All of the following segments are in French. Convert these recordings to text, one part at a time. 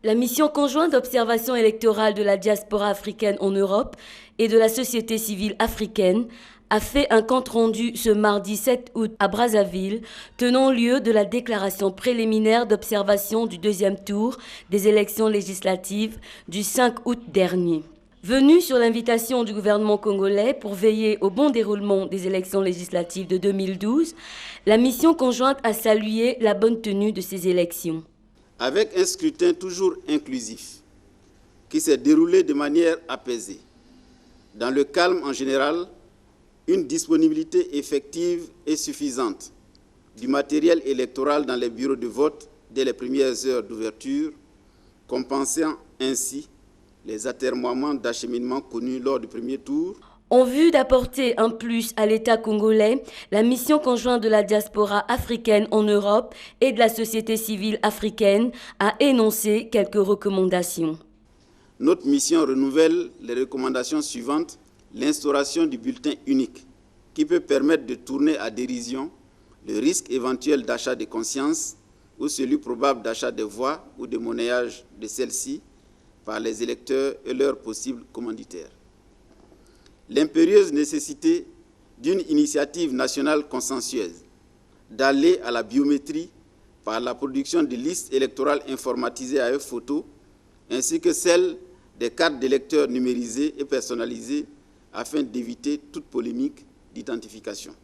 La mission conjointe d'observation électorale de la diaspora africaine en Europe et de la société civile africaine a fait un compte-rendu ce mardi 7 août à Brazzaville, tenant lieu de la déclaration préliminaire d'observation du deuxième tour des élections législatives du 5 août dernier. Venue sur l'invitation du gouvernement congolais pour veiller au bon déroulement des élections législatives de 2012, la mission conjointe a salué la bonne tenue de ces élections. Avec un scrutin toujours inclusif, qui s'est déroulé de manière apaisée, dans le calme en général, une disponibilité effective et suffisante du matériel électoral dans les bureaux de vote dès les premières heures d'ouverture, compensant ainsi les atermoiements d'acheminement connus lors du premier tour. En vue d'apporter un plus à l'État congolais, la mission conjointe de la diaspora africaine en Europe et de la société civile africaine a énoncé quelques recommandations. Notre mission renouvelle les recommandations suivantes. L'instauration du bulletin unique, qui peut permettre de tourner à dérision le risque éventuel d'achat de conscience ou celui probable d'achat de voix ou de monnayage de celles-ci par les électeurs et leurs possibles commanditaires. L'impérieuse nécessité d'une initiative nationale consensueuse d'aller à la biométrie par la production de listes électorales informatisées à photo, ainsi que celle des cartes d'électeurs numérisées et personnalisées afin d'éviter toute polémique d'identification.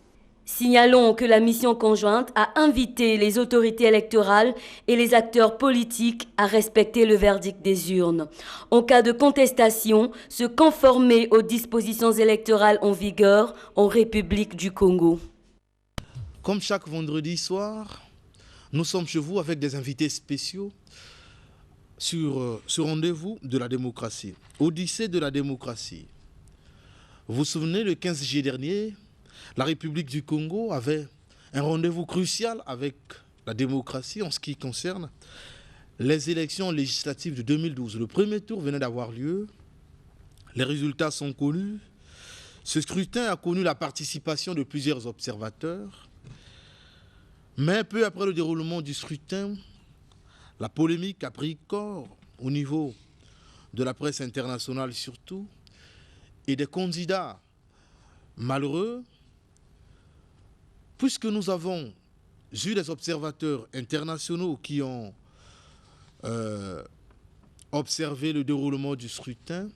Signalons que la mission conjointe a invité les autorités électorales et les acteurs politiques à respecter le verdict des urnes. En cas de contestation, se conformer aux dispositions électorales en vigueur en République du Congo. Comme chaque vendredi soir, nous sommes chez vous avec des invités spéciaux sur ce rendez-vous de la démocratie, Odyssée de la démocratie. Vous vous souvenez, le 15 juillet dernier, la République du Congo avait un rendez-vous crucial avec la démocratie en ce qui concerne les élections législatives de 2012. Le premier tour venait d'avoir lieu, les résultats sont connus. Ce scrutin a connu la participation de plusieurs observateurs, mais peu après le déroulement du scrutin, la polémique a pris corps au niveau de la presse internationale surtout, et des candidats malheureux, puisque nous avons eu des observateurs internationaux qui ont observé le déroulement du scrutin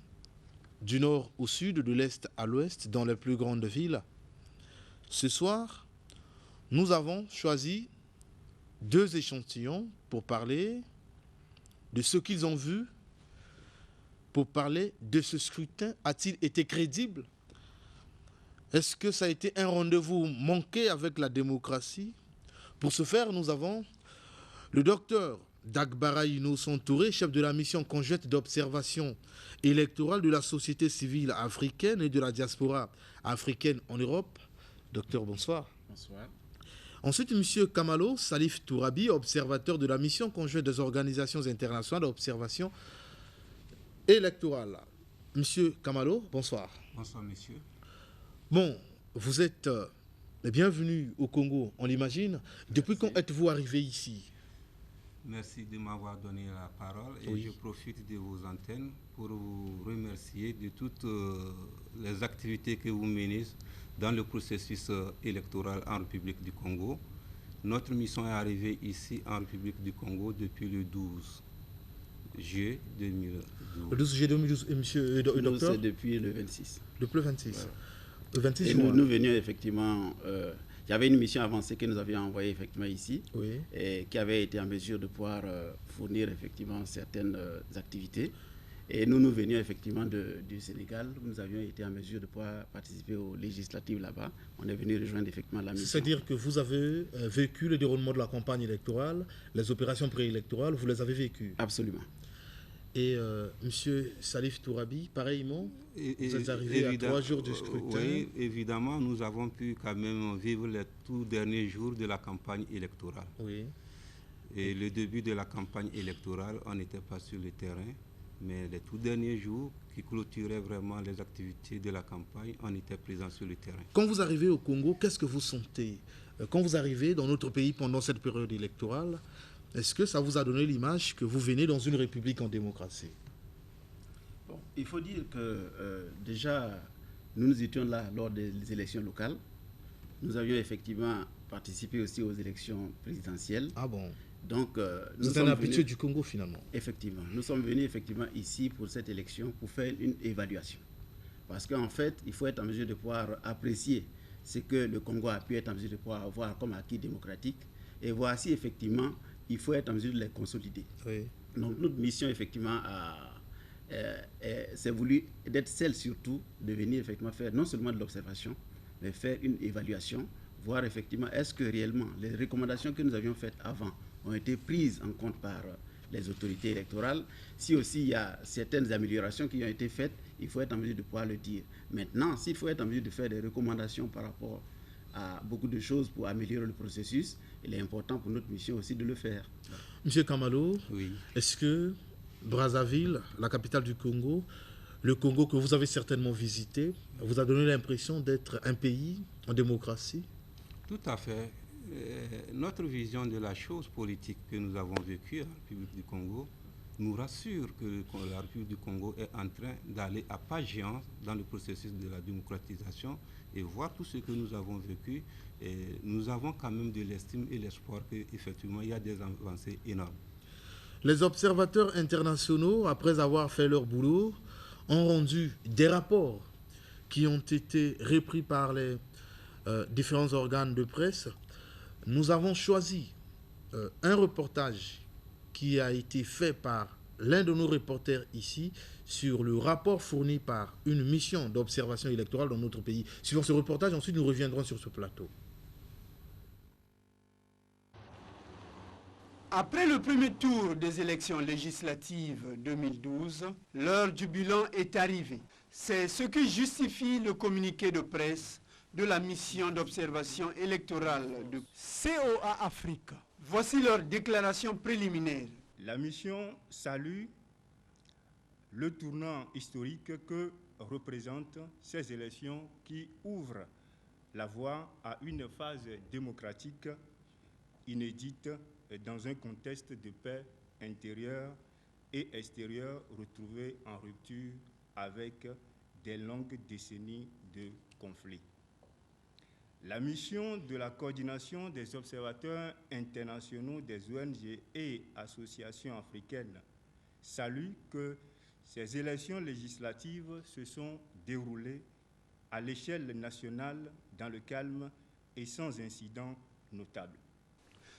du nord au sud, de l'est à l'ouest, dans les plus grandes villes. Ce soir, nous avons choisi 2 échantillons pour parler de ce qu'ils ont vu, pour parler de ce scrutin. A-t-il été crédible? Est-ce que ça a été un rendez-vous manqué avec la démocratie? Pour ce faire, nous avons le docteur Dagbara Innocent Touré, chef de la mission conjointe d'observation électorale de la société civile africaine et de la diaspora africaine en Europe. Docteur, bonsoir. Bonsoir. Ensuite, M. Kamalo Salif Tourabi, observateur de la mission conjointe des organisations internationales d'observation électorale. Monsieur Kamalo, bonsoir. Bonsoir, monsieur. Bon, vous êtes bienvenu au Congo, on l'imagine. Depuis quand êtes-vous arrivé ici? Merci de m'avoir donné la parole et Oui. je profite de vos antennes pour vous remercier de toutes les activités que vous menez dans le processus électoral en République du Congo. Notre mission est arrivée ici en République du Congo depuis le 12 juillet 2012. Le 12 juillet 2012, et monsieur le Nous, docteur? c'est depuis le 26. Depuis le 26. Voilà. Le 26 Et juin. nous venions effectivement, il y avait une mission avancée que nous avions envoyée effectivement ici, Oui. et qui avait été en mesure de pouvoir fournir effectivement certaines activités. Et nous venions effectivement du Sénégal, nous avions été en mesure de pouvoir participer aux législatives là-bas. On est venu rejoindre effectivement la mission. C'est-à-dire que vous avez vécu le déroulement de la campagne électorale, les opérations préélectorales, vous les avez vécues. Absolument. Et monsieur Salif Tourabi, pareillement, vous êtes arrivé à 3 jours du scrutin. Oui, évidemment, nous avons pu quand même vivre les tout derniers jours de la campagne électorale. Oui. Et le début de la campagne électorale, on n'était pas sur le terrain, mais les tout derniers jours qui clôturaient vraiment les activités de la campagne, on était présent sur le terrain. Quand vous arrivez au Congo, qu'est-ce que vous sentez? Quand vous arrivez dans notre pays pendant cette période électorale, Est-ce que ça vous a donné l'image que vous venez dans une république en démocratie? Bon, il faut dire que déjà, nous étions là lors des élections locales. Nous avions effectivement participé aussi aux élections présidentielles. Ah bon? Donc, nous sommes un habitué du Congo finalement. Effectivement. Nous sommes venus effectivement ici pour cette élection pour faire une évaluation. Parce qu'en fait, il faut être en mesure de pouvoir apprécier ce que le Congo a pu être en mesure de pouvoir avoir comme acquis démocratique et voir si effectivement il faut être en mesure de les consolider. Oui. Donc notre mission effectivement c'est voulu d'être celle surtout de venir effectivement faire non seulement de l'observation, mais faire une évaluation, voir effectivement est-ce que réellement les recommandations que nous avions faites avant ont été prises en compte par les autorités électorales. Si aussi il y a certaines améliorations qui ont été faites, il faut être en mesure de pouvoir le dire. Maintenant, s'il faut être en mesure de faire des recommandations par rapport à beaucoup de choses pour améliorer le processus, il est important pour notre mission aussi de le faire. Monsieur Kamalo, oui. Est-ce que Brazzaville, la capitale du Congo, le Congo que vous avez certainement visité, vous a donné l'impression d'être un pays en démocratie? Tout à fait. Notre vision de la chose politique que nous avons vécue à la République du Congo nous rassure que la République du Congo est en train d'aller à pas géante dans le processus de la démocratisation et voir tout ce que nous avons vécu. Et nous avons quand même de l'estime et l'espoir qu'effectivement il y a des avancées énormes. Les observateurs internationaux, après avoir fait leur boulot, ont rendu des rapports qui ont été repris par les différents organes de presse. Nous avons choisi un reportage qui a été fait par l'un de nos reporters ici sur le rapport fourni par une mission d'observation électorale dans notre pays. Suivant ce reportage, ensuite nous reviendrons sur ce plateau. Après le premier tour des élections législatives 2012, l'heure du bilan est arrivée. C'est ce qui justifie le communiqué de presse de la mission d'observation électorale de COA Afrique. Voici leur déclaration préliminaire. La mission salue le tournant historique que représentent ces élections qui ouvrent la voie à une phase démocratique inédite dans un contexte de paix intérieure et extérieure retrouvée en rupture avec des longues décennies de conflits. La mission de la coordination des observateurs internationaux des ONG et associations africaines salue que ces élections législatives se sont déroulées à l'échelle nationale dans le calme et sans incident notable.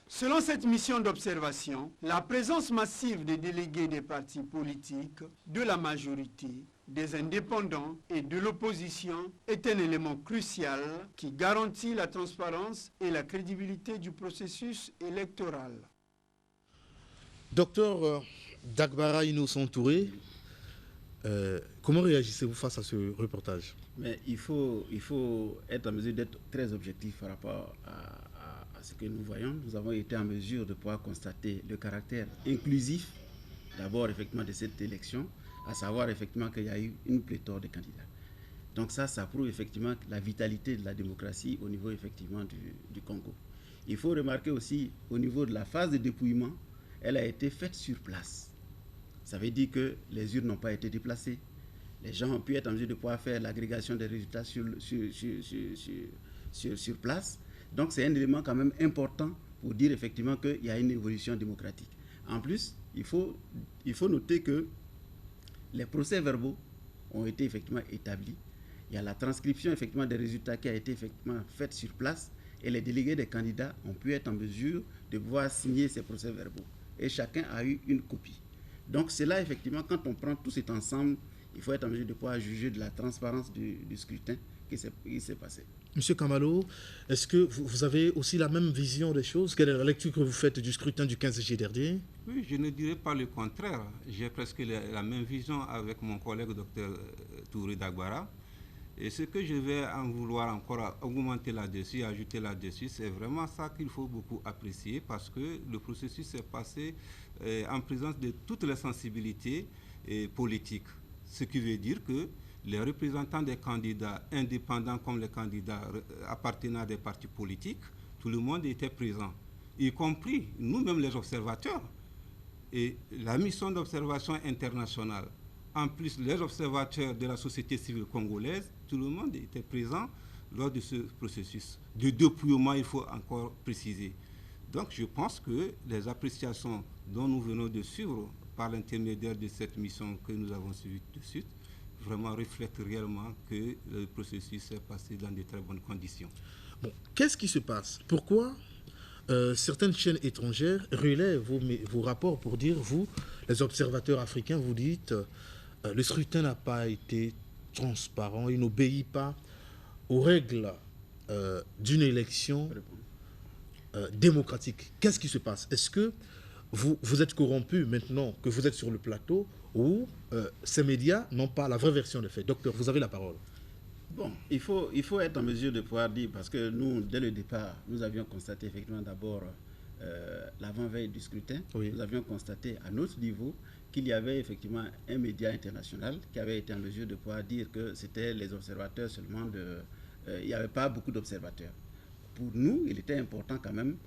Selon cette mission d'observation, la présence massive des délégués des partis politiques, de la majorité, des indépendants et de l'opposition est un élément crucial qui garantit la transparence et la crédibilité du processus électoral. Docteur Dagbara Innocent Touré, comment réagissez-vous face à ce reportage? Mais il faut être en mesure d'être très objectif par rapport à ce que nous voyons. Nous avons été en mesure de pouvoir constater le caractère inclusif, d'abord effectivement de cette élection, à savoir effectivement qu'il y a eu une pléthore de candidats. Donc ça prouve effectivement la vitalité de la démocratie au niveau effectivement du Congo. Il faut remarquer aussi au niveau de la phase de dépouillement, elle a été faite sur place. Ça veut dire que les urnes n'ont pas été déplacées. Les gens ont pu être en mesure de pouvoir faire l'agrégation des résultats sur place. Donc c'est un élément quand même important pour dire effectivement qu'il y a une évolution démocratique. En plus, il faut noter que les procès-verbaux ont été effectivement établis. Il y a la transcription effectivement des résultats qui a été effectivement faite sur place et les délégués des candidats ont pu être en mesure de pouvoir signer ces procès-verbaux. Et chacun a eu une copie. Donc c'est là effectivement, quand on prend tout cet ensemble, il faut être en mesure de pouvoir juger de la transparence du scrutin qui s'est passé. Monsieur Kamalo, est-ce que vous avez aussi la même vision des choses? Quelle est la lecture que vous faites du scrutin du 15 juillet dernier? Oui, je ne dirais pas le contraire. J'ai presque la même vision avec mon collègue Dr Touré Dagbara. Et ce que je vais en vouloir encore augmenter là-dessus, ajouter là-dessus, c'est vraiment ça qu'il faut beaucoup apprécier parce que le processus s'est passé en présence de toutes les sensibilités politiques. Ce qui veut dire que les représentants des candidats indépendants comme les candidats appartenant à des partis politiques, tout le monde était présent. y compris nous-mêmes les observateurs. Et la mission d'observation internationale, en plus les observateurs de la société civile congolaise, tout le monde était présent lors de ce processus. De dépouillement, il faut encore préciser. Donc je pense que les appréciations dont nous venons de suivre par l'intermédiaire de cette mission que nous avons suivie tout de suite, vraiment reflètent réellement que le processus s'est passé dans de très bonnes conditions. Bon, qu'est-ce qui se passe? Pourquoi certaines chaînes étrangères relèvent vos rapports pour dire, vous, les observateurs africains, vous dites le scrutin n'a pas été transparent, il n'obéit pas aux règles d'une élection démocratique. Qu'est-ce qui se passe? Est-ce que vous êtes corrompu maintenant que vous êtes sur le plateau ou ces médias n'ont pas la vraie version des faits? Docteur, vous avez la parole. Bon, il faut être en mesure de pouvoir dire, parce que nous, dès le départ, nous avions constaté effectivement d'abord l'avant-veille du scrutin. Oui. Nous avions constaté à notre niveau qu'il y avait effectivement un média international qui avait été en mesure de pouvoir dire que c'était les observateurs seulement il n'y avait pas beaucoup d'observateurs. Pour nous, il était important quand même,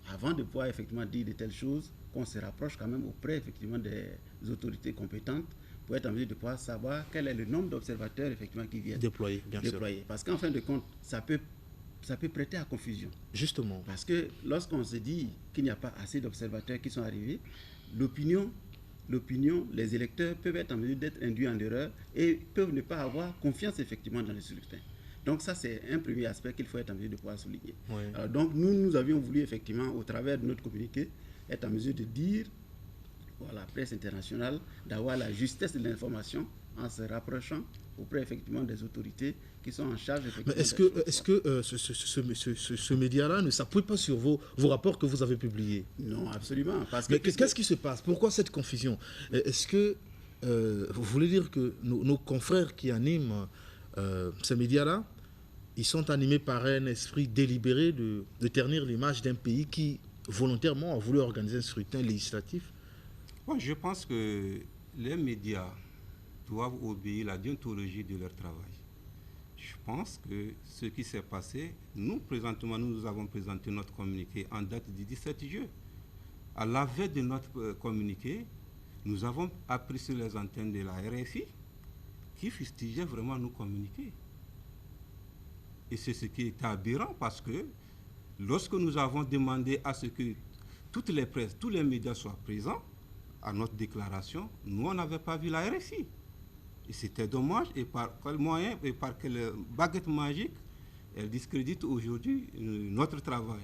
avant de pouvoir effectivement dire de telles choses, qu'on se rapproche quand même auprès effectivement des autorités compétentes pour être en mesure de pouvoir savoir quel est le nombre d'observateurs effectivement qui viennent déployer. Parce qu'en fin de compte, ça peut prêter à confusion. Justement. Parce que lorsqu'on se dit qu'il n'y a pas assez d'observateurs qui sont arrivés, l'opinion, les électeurs peuvent être en mesure d'être induits en erreur et peuvent ne pas avoir confiance effectivement dans le scrutin. Donc ça, c'est un premier aspect qu'il faut être en mesure de pouvoir souligner. Oui. Alors, donc nous avions voulu effectivement, au travers de notre communiqué, être en mesure de dire à la presse internationale d'avoir la justesse de l'information en se rapprochant auprès effectivement des autorités qui sont en charge effectivement. Mais est-ce que ce média-là ne s'appuie pas sur vos rapports que vous avez publiés? Non, absolument. Mais qu'est-ce qui se passe? Pourquoi cette confusion? Est-ce que vous voulez dire que nos confrères qui animent ces médias-là, ils sont animés par un esprit délibéré de ternir l'image d'un pays qui volontairement a voulu organiser un scrutin législatif? Bon, je pense que les médias doivent obéir à la déontologie de leur travail. Je pense que ce qui s'est passé, nous présentement, nous avons présenté notre communiqué en date du 17 juillet. À la veille de notre communiqué, nous avons appris sur les antennes de la RFI qui fustigeait vraiment nos communiqués. Et c'est ce qui est aberrant parce que lorsque nous avons demandé à ce que toutes les presses, tous les médias soient présents à notre déclaration, nous, on n'avait pas vu la RFI. Et c'était dommage. Et par quel moyen et par quelle baguette magique elle discrédite aujourd'hui notre travail.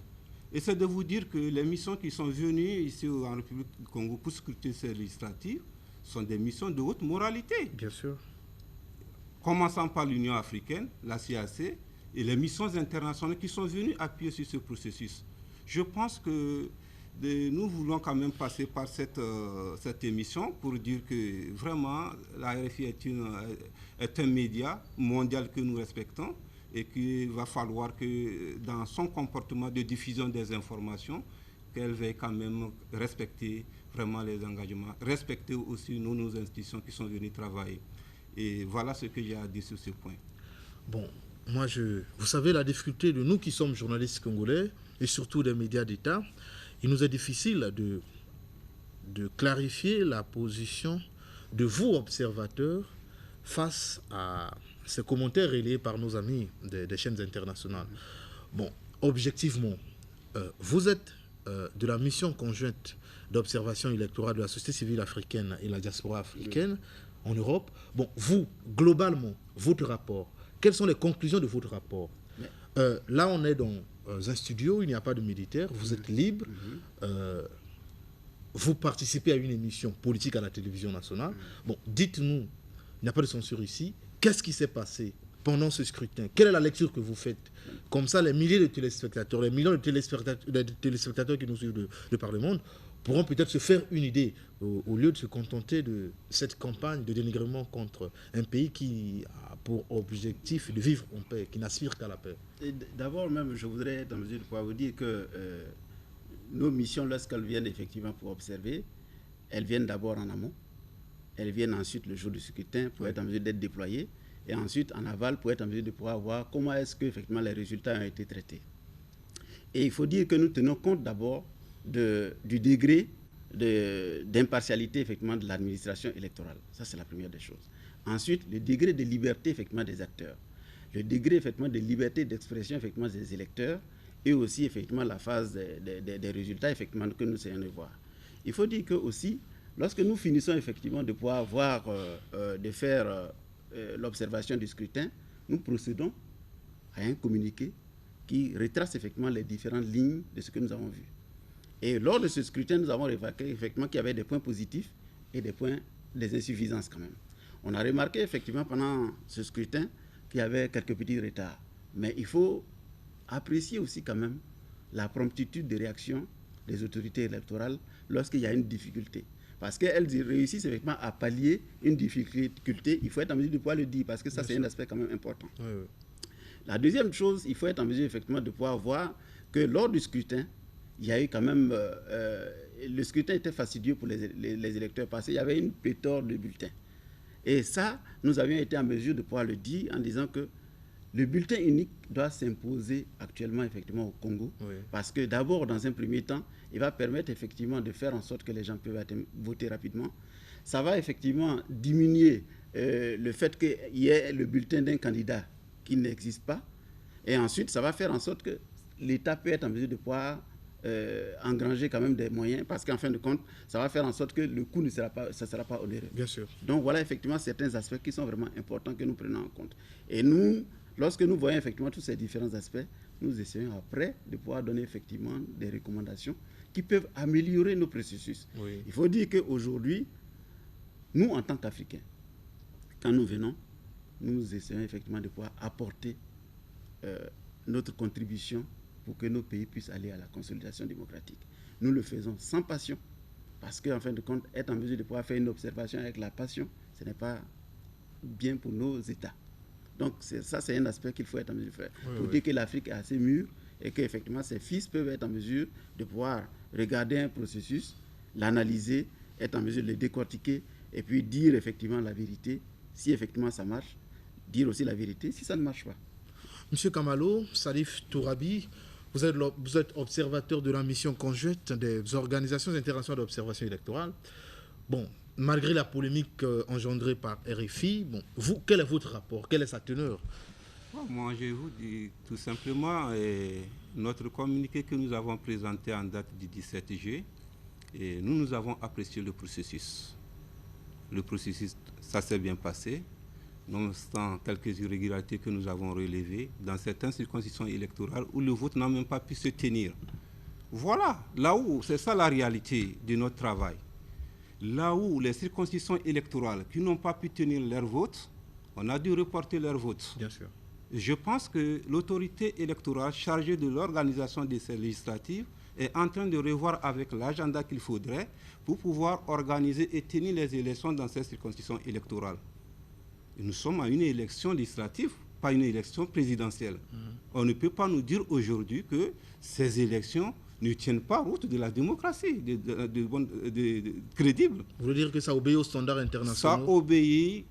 Et c'est de vous dire que les missions qui sont venues ici en République du Congo pour scruter ces législatives sont des missions de haute moralité. Bien sûr. Commençant par l'Union africaine, la CAC, et les missions internationales qui sont venues appuyer sur ce processus. Je pense que nous voulons quand même passer par cette émission pour dire que vraiment la RFI est un média mondial que nous respectons et qu'il va falloir que dans son comportement de diffusion des informations, qu'elle veuille quand même respecter vraiment les engagements, respecter aussi nos institutions qui sont venues travailler. Et voilà ce que j'ai à dire sur ce point. Bon, moi, vous savez, la difficulté de nous qui sommes journalistes congolais et surtout des médias d'État, il nous est difficile de clarifier la position de vous, observateurs, face à ces commentaires relayés par nos amis des chaînes internationales. Bon, objectivement, vous êtes de la mission conjointe d'observation électorale de la société civile africaine et la diaspora africaine en Europe. Bon, vous, globalement, votre rapport, quelles sont les conclusions de votre rapport? Là, on est dans un studio, il n'y a pas de militaires, vous êtes libre, vous participez à une émission politique à la télévision nationale. Bon, dites-nous, il n'y a pas de censure ici, qu'est-ce qui s'est passé pendant ce scrutin? Quelle est la lecture que vous faites? Comme ça, les milliers de téléspectateurs, les millions de téléspectateurs qui nous suivent de par le monde pourront peut-être se faire une idée au lieu de se contenter de cette campagne de dénigrement contre un pays qui a pour objectif de vivre en paix, qui n'aspire qu'à la paix. D'abord même, je voudrais être en mesure de pouvoir vous dire que nos missions, lorsqu'elles viennent effectivement pour observer, elles viennent d'abord en amont, elles viennent ensuite le jour du scrutin pour être en mesure d'être déployées, et ensuite en aval pour être en mesure de pouvoir voir comment est-ce que effectivement les résultats ont été traités. Et il faut dire que nous tenons compte d'abord du degré d'impartialité effectivement de l'administration électorale. Ça, c'est la première des choses. Ensuite, le degré de liberté effectivement des acteurs, le degré effectivement de liberté d'expression effectivement des électeurs, et aussi effectivement la phase des résultats effectivement que nous essayons de voir. Il faut dire que aussi, lorsque nous finissons effectivement de pouvoir voir, de faire l'observation du scrutin, nous procédons à un communiqué qui retrace effectivement les différentes lignes de ce que nous avons vu. Et lors de ce scrutin, nous avons remarqué effectivement qu'il y avait des points positifs et des insuffisances quand même. On a remarqué effectivement pendant ce scrutin qu'il y avait quelques petits retards. Mais il faut apprécier aussi quand même la promptitude de réaction des autorités électorales lorsqu'il y a une difficulté. Parce qu'elles réussissent effectivement à pallier une difficulté. Il faut être en mesure de pouvoir le dire parce que ça, c'est un aspect quand même important. Oui, oui. La deuxième chose, il faut être en mesure effectivement de pouvoir voir que lors du scrutin, il y a eu quand même... le scrutin était fastidieux pour les électeurs parce qu'il y avait une pléthore de bulletins. Et ça, nous avions été en mesure de pouvoir le dire en disant que le bulletin unique doit s'imposer actuellement effectivement au Congo, oui. Parce que d'abord, dans un premier temps, il va permettre effectivement de faire en sorte que les gens peuvent voter rapidement. Ça va effectivement diminuer le fait qu'il y ait le bulletin d'un candidat qui n'existe pas. Et ensuite, ça va faire en sorte que l'État peut être en mesure de pouvoir engranger quand même des moyens, parce qu'en fin de compte, ça va faire en sorte que le coût ne sera pas onéreux. Bien sûr. Donc voilà effectivement certains aspects qui sont vraiment importants que nous prenons en compte. Et nous, lorsque nous voyons effectivement tous ces différents aspects, nous essayons après de pouvoir donner effectivement des recommandations qui peuvent améliorer nos processus. Oui. Il faut dire qu'aujourd'hui, nous en tant qu'Africains, quand nous venons, nous essayons effectivement de pouvoir apporter notre contribution pour que nos pays puissent aller à la consolidation démocratique. Nous le faisons sans passion, parce qu'en fin de compte, être en mesure de pouvoir faire une observation avec la passion, ce n'est pas bien pour nos États. Donc ça, c'est un aspect qu'il faut être en mesure de faire. Oui, pour dire que l'Afrique est assez mûre et qu'effectivement, ses fils peuvent être en mesure de pouvoir regarder un processus, l'analyser, être en mesure de le décortiquer et puis dire effectivement la vérité, si effectivement ça marche, dire aussi la vérité si ça ne marche pas. Monsieur Kamalo, Salif Tourabi, vous êtes observateur de la mission conjointe des organisations internationales d'observation électorale. Bon, malgré la polémique engendrée par RFI, bon, vous, quel est votre rapport? Quelle est sa teneur? Moi, je vous dis tout simplement notre communiqué que nous avons présenté en date du 17 juillet. Et nous avons apprécié le processus. Le processus, ça s'est bien passé. Nonobstant quelques irrégularités que nous avons relevées dans certaines circonscriptions électorales où le vote n'a même pas pu se tenir. Voilà, là où, c'est ça la réalité de notre travail. Là où les circonscriptions électorales qui n'ont pas pu tenir leur vote, on a dû reporter leur vote. Bien sûr. Je pense que l'autorité électorale chargée de l'organisation de ces législatives est en train de revoir avec l'agenda qu'il faudrait pour pouvoir organiser et tenir les élections dans ces circonscriptions électorales. Nous sommes à une élection législative, pas une élection présidentielle. On ne peut pas nous dire aujourd'hui que ces élections ne tiennent pas route de la démocratie, crédible. Vous voulez dire que ça obéit aux standards internationaux? Ça obéit,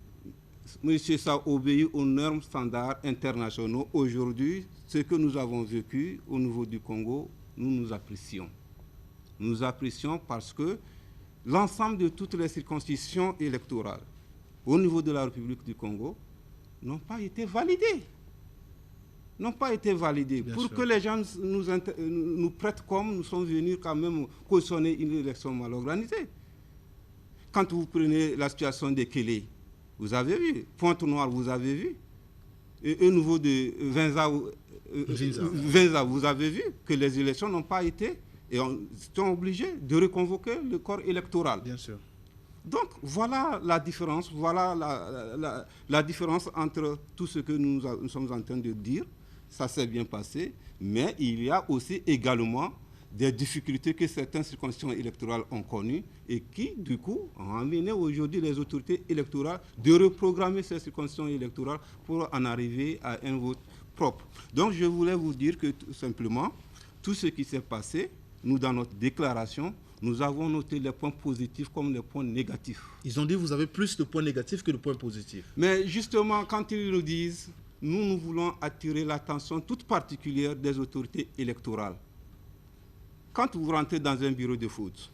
monsieur, ça obéit aux normes standards internationaux. Aujourd'hui, ce que nous avons vécu au niveau du Congo, nous apprécions. Nous apprécions parce que l'ensemble de toutes les circonscriptions électorales au niveau de la République du Congo n'ont pas été validées. N'ont pas été validées. Bien pour sûr. Que les gens nous prêtent comme nous sommes venus quand même cautionner une élection mal organisée. Quand vous prenez la situation de Kélé, vous avez vu. Pointe-Noire, vous avez vu. Et au niveau de Vinza, vous avez vu que les élections n'ont pas été et on est obligés de reconvoquer le corps électoral. Bien sûr. Donc, voilà la différence, voilà la différence entre tout ce que nous sommes en train de dire. Ça s'est bien passé, mais il y a aussi également des difficultés que certaines circonscriptions électorales ont connues et qui, du coup, ont amené aujourd'hui les autorités électorales de reprogrammer ces circonscriptions électorales pour en arriver à un vote propre. Donc, je voulais vous dire que, tout simplement, tout ce qui s'est passé, nous, dans notre déclaration, nous avons noté les points positifs comme les points négatifs. Ils ont dit que vous avez plus de points négatifs que de points positifs. Mais justement, quand ils nous disent, nous voulons attirer l'attention toute particulière des autorités électorales. quand vous rentrez dans un bureau de vote,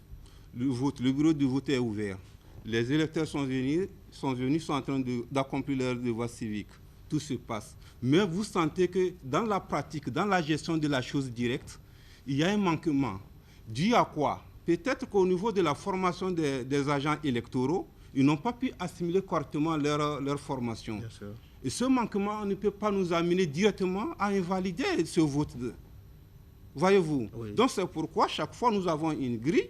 le bureau de vote est ouvert. Les électeurs sont venus, sont en train d'accomplir leur devoir civique. Tout se passe. Mais vous sentez que dans la pratique, dans la gestion de la chose directe, il y a un manquement. Dû à quoi? Peut-être qu'au niveau de la formation des agents électoraux, ils n'ont pas pu assimiler correctement leur formation. Bien sûr. Et ce manquement ne peut pas nous amener directement à invalider ce vote. Voyez-vous? Oui. Donc c'est pourquoi chaque fois nous avons une grille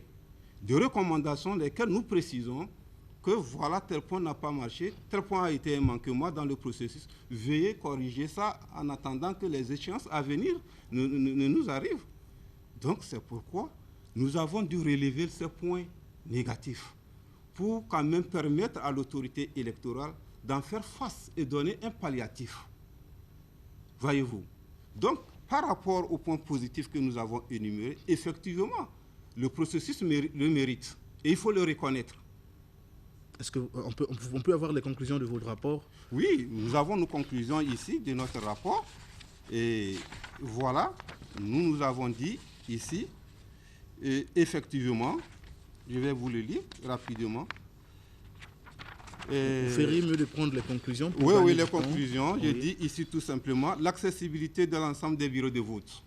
de recommandations lesquelles nous précisons que voilà, tel point n'a pas marché, tel point a été un manquement dans le processus. Veuillez corriger ça en attendant que les échéances à venir ne nous arrivent. Donc c'est pourquoi nous avons dû relever ces points négatifs pour quand même permettre à l'autorité électorale d'en faire face et donner un palliatif. Voyez-vous? Donc, par rapport aux points positifs que nous avons énumérés, effectivement, le processus le mérite et il faut le reconnaître. Est-ce qu'on peut avoir les conclusions de votre rapport? Oui, nous avons nos conclusions ici de notre rapport. Et voilà, nous avons dit ici, et effectivement, je vais vous le lire rapidement. Vous feriez mieux de prendre les conclusions. Oui, les conclusions. Je dis ici tout simplement l'accessibilité de l'ensemble des bureaux de vote.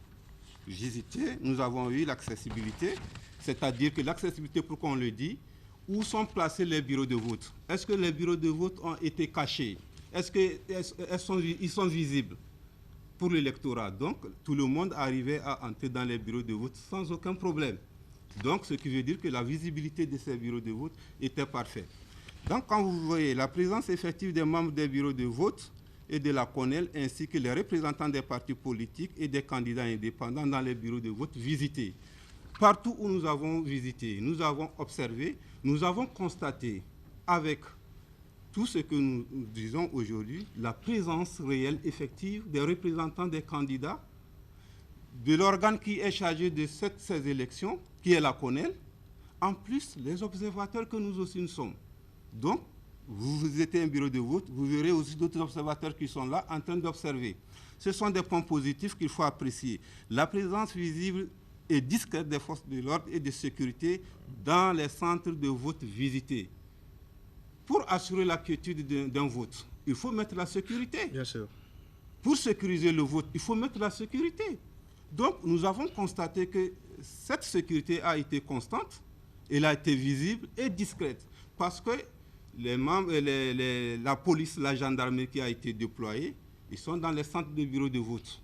J'hésitais, nous avons eu l'accessibilité, c'est-à-dire que l'accessibilité, pourquoi on le dit, où sont placés les bureaux de vote? Est-ce que les bureaux de vote ont été cachés? Est-ce qu'ils sont visibles pour l'électorat? Donc, tout le monde arrivait à entrer dans les bureaux de vote sans aucun problème. Donc, ce qui veut dire que la visibilité de ces bureaux de vote était parfaite. Donc, quand vous voyez la présence effective des membres des bureaux de vote et de la CONEL, ainsi que les représentants des partis politiques et des candidats indépendants dans les bureaux de vote visités. Partout où nous avons visité, nous avons observé, nous avons constaté avec tout ce que nous disons aujourd'hui, la présence réelle, effective des représentants des candidats, de l'organe qui est chargé de ces élections, qui est la CONEL, en plus les observateurs que nous aussi nous sommes. Donc, vous visitez un bureau de vote, vous verrez aussi d'autres observateurs qui sont là en train d'observer. Ce sont des points positifs qu'il faut apprécier. La présence visible et discrète des forces de l'ordre et de sécurité dans les centres de vote visités. Pour assurer la quiétude d'un vote, il faut mettre la sécurité. Bien sûr. Pour sécuriser le vote, il faut mettre la sécurité. Donc, nous avons constaté que cette sécurité a été constante, elle a été visible et discrète. Parce que la police, la gendarmerie qui a été déployée, ils sont dans les centres de bureaux de vote.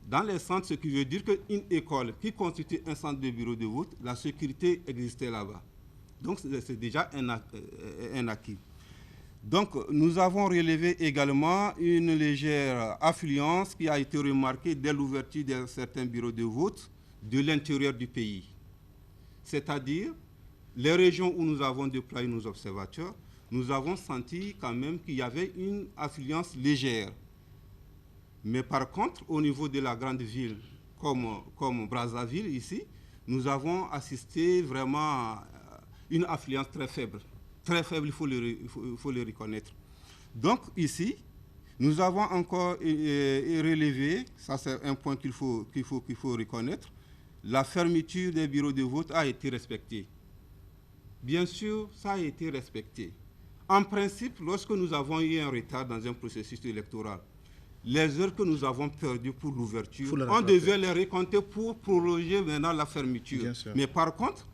Dans les centres, ce qui veut dire qu'une école qui constitue un centre de bureau de vote, la sécurité existait là-bas. Donc, c'est déjà un acquis. Donc, nous avons relevé également une légère affluence qui a été remarquée dès l'ouverture de certains bureaux de vote de l'intérieur du pays. C'est-à-dire, les régions où nous avons déployé nos observateurs, nous avons senti quand même qu'il y avait une affluence légère. Mais par contre, au niveau de la grande ville, comme Brazzaville ici, nous avons assisté vraiment à une affluence très faible. Très faible, il faut le reconnaître. Donc ici, nous avons encore relevé, ça c'est un point qu'il faut reconnaître, la fermeture des bureaux de vote a été respectée. Bien sûr, ça a été respecté. En principe, lorsque nous avons eu un retard dans un processus électoral, les heures que nous avons perdues pour l'ouverture, on devait les recompter pour prolonger maintenant la fermeture. Mais par contre,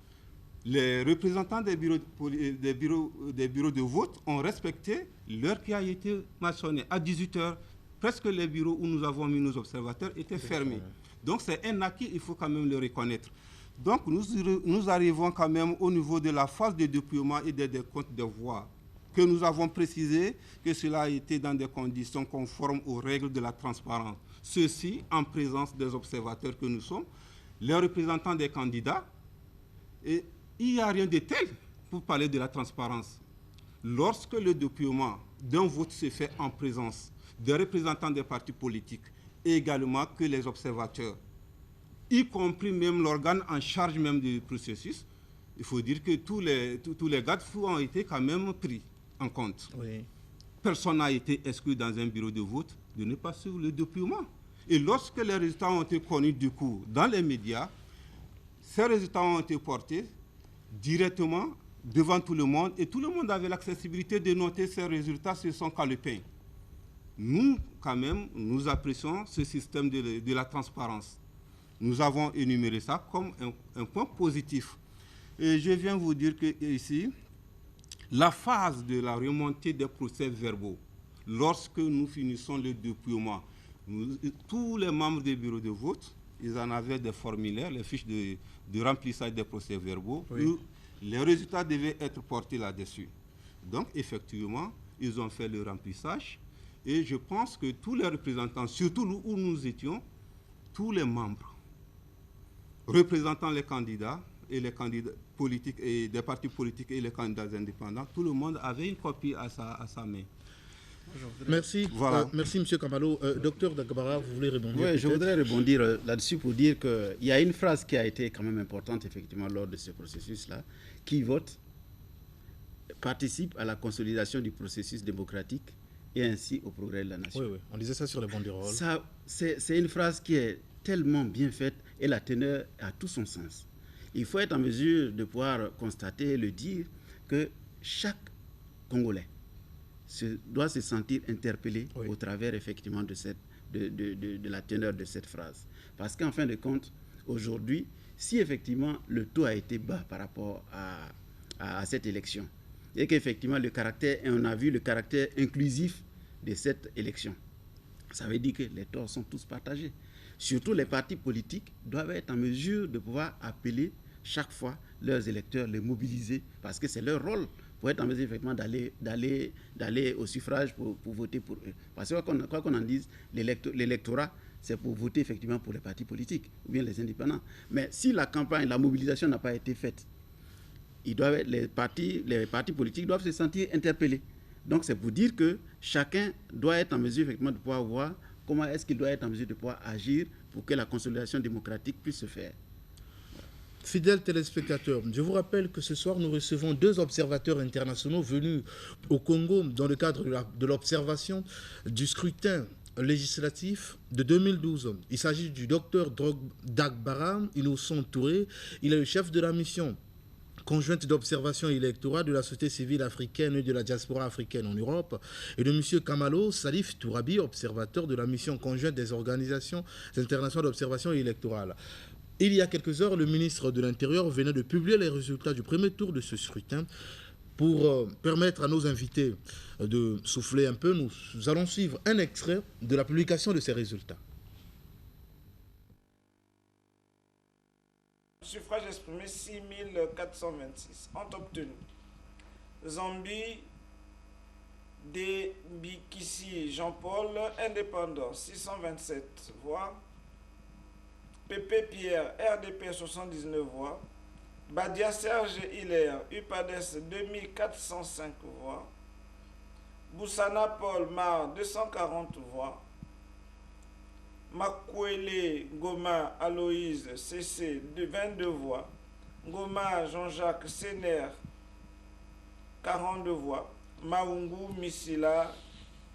les représentants des bureaux de vote ont respecté l'heure qui a été mentionnée. À 18h, presque les bureaux où nous avons mis nos observateurs étaient fermés. Donc c'est un acquis, il faut quand même le reconnaître. Donc nous arrivons quand même au niveau de la phase de dépouillement et des décomptes de voix, que nous avons précisé que cela a été dans des conditions conformes aux règles de la transparence. Ceci en présence des observateurs que nous sommes, les représentants des candidats. Et il n'y a rien de tel pour parler de la transparence. Lorsque le dépouillement d'un vote se fait en présence des représentants des partis politiques, et également que les observateurs, y compris même l'organe en charge même du processus, il faut dire que tous les garde-fous ont été quand même pris en compte. Oui. Personne n'a été exclu dans un bureau de vote de ne pas suivre le dépouillement. Et lorsque les résultats ont été connus du coup dans les médias, ces résultats ont été portés directement devant tout le monde et tout le monde avait l'accessibilité de noter ces résultats sur son calepin. Nous, quand même, nous apprécions ce système de la transparence. Nous avons énuméré ça comme un point positif. Et je viens vous dire que ici, la phase de la remontée des procès-verbaux, lorsque nous finissons le dépouillement, tous les membres des bureaux de vote, ils en avaient des formulaires, les fiches de remplissage des procès-verbaux, oui. Où les résultats devaient être portés là-dessus. Donc, effectivement, ils ont fait le remplissage. Et je pense que tous les représentants, surtout où nous étions, tous les membres représentant les candidats et les candidats politiques et des partis politiques et les candidats indépendants, tout le monde avait une copie à sa main. Merci. Voilà. Merci, M. Kamalo. Docteur Dagbara, vous voulez rebondir? Oui, je voudrais rebondir là-dessus pour dire qu'il y a une phrase qui a été quand même importante, effectivement, lors de ce processus-là. Qui vote participe à la consolidation du processus démocratique et ainsi au progrès de la nation. Oui, oui, on disait ça sur les banderoles. Ça, c'est une phrase qui est tellement bien faite et la teneur a tout son sens. Il faut être en mesure de pouvoir constater et le dire que chaque Congolais doit se sentir interpellé oui. Au travers effectivement de la teneur de cette phrase. Parce qu'en fin de compte, aujourd'hui, si effectivement le taux a été bas par rapport à cette élection, et qu'effectivement on a vu le caractère inclusif de cette élection, ça veut dire que les torts sont tous partagés. Surtout les partis politiques doivent être en mesure de pouvoir appeler chaque fois leurs électeurs, les mobiliser, parce que c'est leur rôle pour être en mesure effectivement d'aller au suffrage pour voter pour eux. Parce que quoi qu'on en dise, l'électorat, c'est pour voter effectivement pour les partis politiques ou bien les indépendants. Mais si la campagne, la mobilisation n'a pas été faite, les partis politiques doivent se sentir interpellés. Donc c'est pour dire que chacun doit être en mesure effectivement de pouvoir voir comment est-ce qu'il doit être en mesure de pouvoir agir pour que la consolidation démocratique puisse se faire. Fidèles téléspectateurs, je vous rappelle que ce soir, nous recevons 2 observateurs internationaux venus au Congo dans le cadre de l'observation du scrutin législatif de 2012. Il s'agit du docteur Dagbara Innocent Touré. Il est le chef de la mission conjointe d'observation électorale de la société civile africaine et de la diaspora africaine en Europe, et de M. Kamalo Salif Tourabi, observateur de la mission conjointe des organisations internationales d'observation électorale. Il y a quelques heures, le ministre de l'Intérieur venait de publier les résultats du premier tour de ce scrutin. Pour permettre à nos invités de souffler un peu, nous allons suivre un extrait de la publication de ces résultats. Suffrage exprimé 6426 ont obtenu Zambi Debikissi Jean-Paul, indépendant, 627 voix. Pépé Pierre, RDP, 79 voix. Badia Serge Hilaire, UPADES, 2405 voix. Boussana Paul Mar, 240 voix. Makwele Goma Aloïse, CC, de 22 voix. Goma Jean-Jacques Séner, 42 voix. Maungu Misila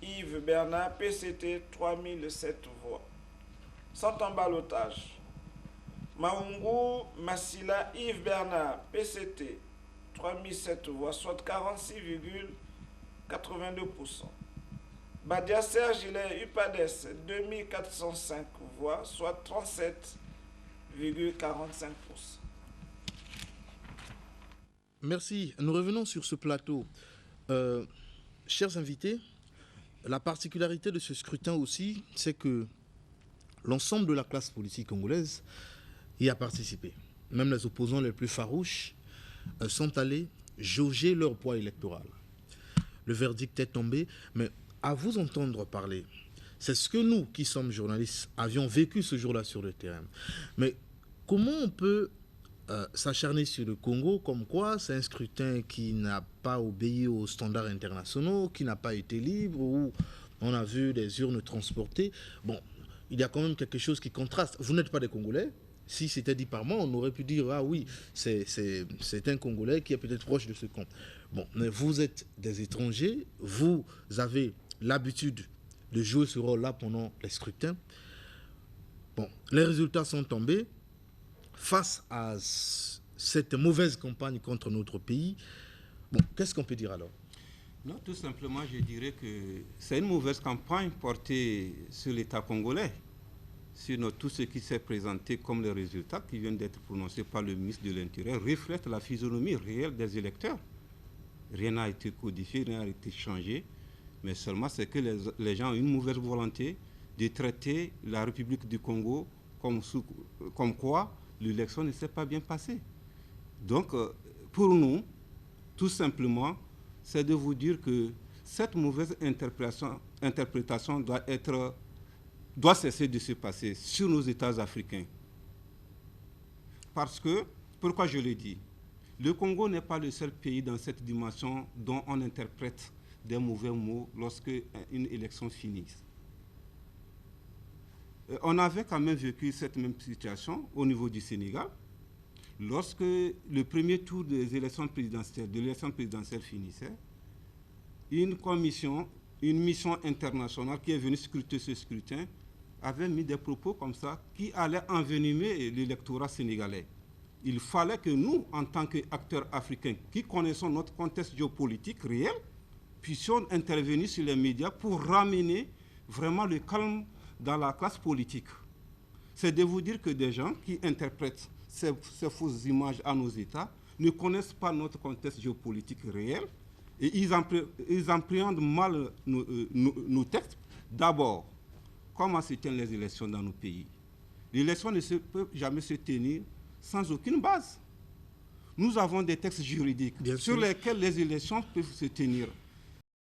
Yves Bernard, PCT, 3007 voix. Sont en ballottage. Maungu Masila Yves Bernard, PCT, 3007 voix, soit 46,82%. Badia Serge Hilaire, UPADES, 2405 voix, soit 37,45%. Merci. Nous revenons sur ce plateau. Chers invités, la particularité de ce scrutin aussi, c'est que l'ensemble de la classe politique congolaise y a participé. Même les opposants les plus farouches sont allés jauger leur poids électoral. Le verdict est tombé, mais à vous entendre parler, c'est ce que nous, qui sommes journalistes, avions vécu ce jour-là sur le terrain. Mais comment on peut s'acharner sur le Congo, comme quoi c'est un scrutin qui n'a pas obéi aux standards internationaux, qui n'a pas été libre, où on a vu des urnes transportées. Bon, il y a quand même quelque chose qui contraste. Vous n'êtes pas des Congolais. Si c'était dit par moi, on aurait pu dire, ah oui, c'est un Congolais qui est peut-être proche de ce camp. Bon, mais vous êtes des étrangers, vous avez l'habitude de jouer ce rôle-là pendant les scrutins. Bon, les résultats sont tombés. face à cette mauvaise campagne contre notre pays, bon, qu'est-ce qu'on peut dire alors? Non, tout simplement, je dirais que c'est une mauvaise campagne portée sur l'État congolais, sur tout ce qui s'est présenté comme les résultats qui viennent d'être prononcés par le ministre de l'Intérieur reflètent la physionomie réelle des électeurs. Rien n'a été codifié, rien n'a été changé, mais seulement c'est que les gens ont une mauvaise volonté de traiter la République du Congo comme quoi l'élection ne s'est pas bien passée. Donc, pour nous, tout simplement, c'est de vous dire que cette mauvaise interprétation doit cesser de se passer sur nos États africains. Parce que, pourquoi je le dis, le Congo n'est pas le seul pays dans cette dimension dont on interprète des mauvais mots lorsque une élection finit. On avait quand même vécu cette même situation au niveau du Sénégal. Lorsque le premier tour des élections présidentielles finissait, une mission internationale qui est venue scruter ce scrutin avait mis des propos comme ça qui allaient envenimer l'électorat sénégalais. Il fallait que nous, en tant qu'acteurs africains qui connaissons notre contexte géopolitique réel, puissions intervenir sur les médias pour ramener vraiment le calme dans la classe politique. C'est de vous dire que des gens qui interprètent ces fausses images à nos États ne connaissent pas notre contexte géopolitique réel et ils appréhendent mal nos textes. D'abord, comment se tiennent les élections dans nos pays? L'élection ne peut jamais se tenir sans aucune base. Nous avons des textes juridiques sur lesquels les élections peuvent se tenir.